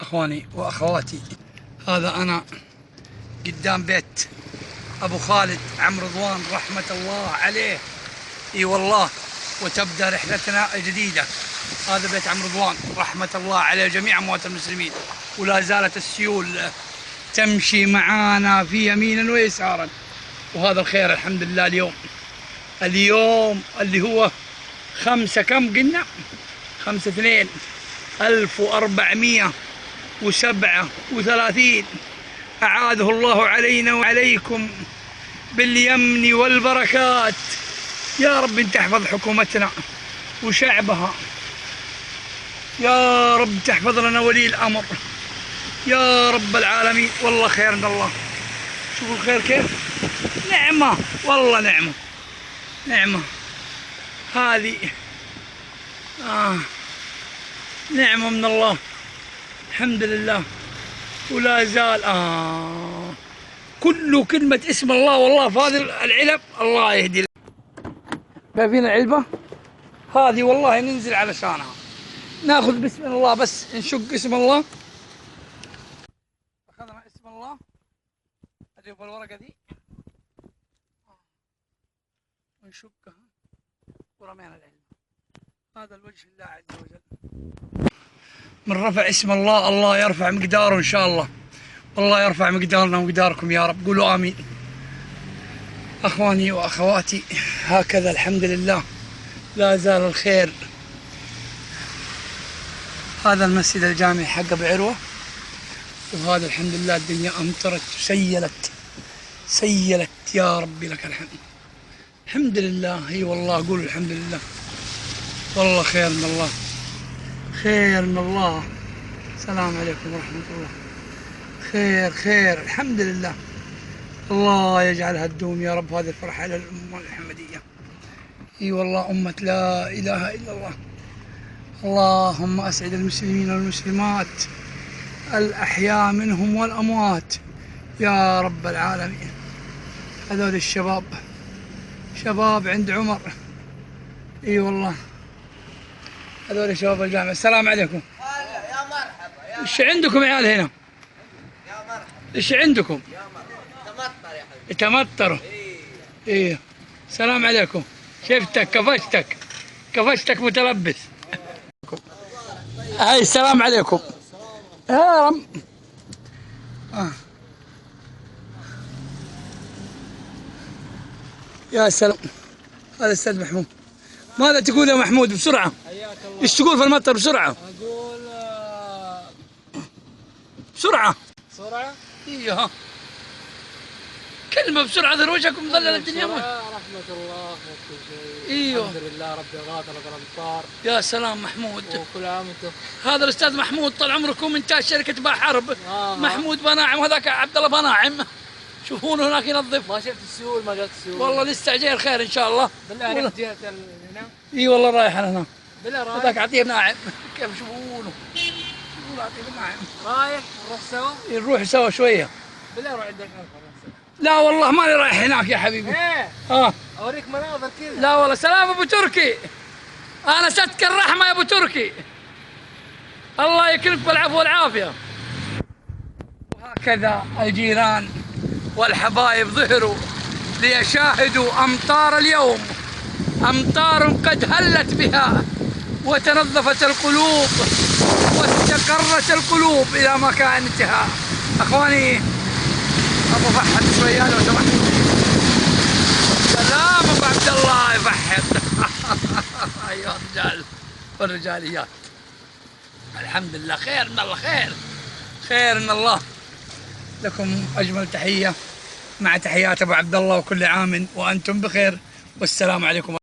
أخواني وأخواتي، هذا أنا قدام بيت أبو خالد عم رضوان رحمة الله عليه. إي والله، وتبدأ رحلتنا الجديدة. هذا بيت عم رضوان رحمة الله عليه جميع أموات المسلمين، ولا زالت السيول تمشي معانا في يمينا ويسارا، وهذا الخير الحمد لله. اليوم اللي هو 5 كم قلنا؟ 5/2 1437 أعاده الله علينا وعليكم باليمن والبركات. يا رب انت احفظ حكومتنا وشعبها، يا رب تحفظ لنا ولي الأمر يا رب العالمين. والله خير من الله. شوفوا الخير كيف، نعمة والله، نعمة هذه، نعمة من الله الحمد لله. ولا زال كل كلمة اسم الله والله في هذه العلب. الله يهدي. شايفين العلبة هذه والله ننزل علشانها، ناخذ بسم الله، بس نشق اسم الله. اخذنا اسم الله، اشوف الورقة دي ونشقها ورمينا العلبة. هذا الوجه الله عز وجل. من رفع اسم الله الله يرفع مقداره ان شاء الله، والله يرفع مقدارنا ومقداركم يا رب. قولوا امين. اخواني واخواتي، هكذا الحمد لله لا زال الخير. هذا المسجد الجامعي حق ابو عروه، وهذا الحمد لله الدنيا امطرت وسيلت يا ربي لك الحمد. الحمد لله. اي والله قولوا الحمد لله. والله خير من الله، خير من الله. السلام عليكم ورحمة الله. خير الحمد لله. الله يجعلها تدوم يا رب، هذه الفرحة على الأمة المحمدية. اي والله أمة لا إله إلا الله. اللهم أسعد المسلمين والمسلمات الأحياء منهم والأموات يا رب العالمين. هذول الشباب شباب عند عمر. اي والله هذول شباب الجامعة. السلام عليكم. يا مرحبا. ايش عندكم عيال هنا؟ يا مرحبا. ايش عندكم؟ يا مرحبا. تمطر يا حبيبي. تمطروا. ايه. السلام عليكم. شفتك كفشتك متلبس. هاي السلام عليكم. يا رم. يا سلام. هذا الاستاذ محمود. ماذا تقول يا محمود بسرعة؟ حياك الله. ايش تقول في المطر بسرعة؟ أقول بسرعة. بسرعة؟ ايوه كلمة بسرعة، ذر وجهك ومظلل الدنيا. رحمة الله وكل شيء. ايوه الحمد لله رب غافر بالأمطار. يا سلام محمود. وكل عام وانتم. هذا الاستاذ محمود طال عمركم انتاج شركة باع حرب. محمود بناعم، وهذاك عبد الله بناعم. شوفونه هناك ينظف. ما شفت السيول، ما جت السيول. والله لسه جاي الخير ان شاء الله. بالله رحت جهة هنا. اي والله رايح انا هنا. بالله رايح. هذاك عطيه ناعم. كيف شوفونه عطيه ناعم. رايح نروح سوا؟ نروح سوا شوية. بالله روح عندك. لا والله ماني رايح هناك يا حبيبي. ايه اوريك مناظر كذا. لا والله. سلام ابو تركي، انا ستك الرحمة يا ابو تركي، الله يكرمك بالعفو والعافية. وهكذا الجيران والحبايب ظهروا ليشاهدوا أمطار اليوم، أمطار قد هلت بها وتنظفت القلوب واستقرت القلوب إلى مكانتها. أخواني أبو فحد شوية لو سمحت. سلام أبو عبد الله يفحد. أيها الرجال والرجاليات، الحمد لله خير من الله. خير من الله. لكم أجمل تحية مع تحيات أبو عبد الله، وكل عام وأنتم بخير، والسلام عليكم.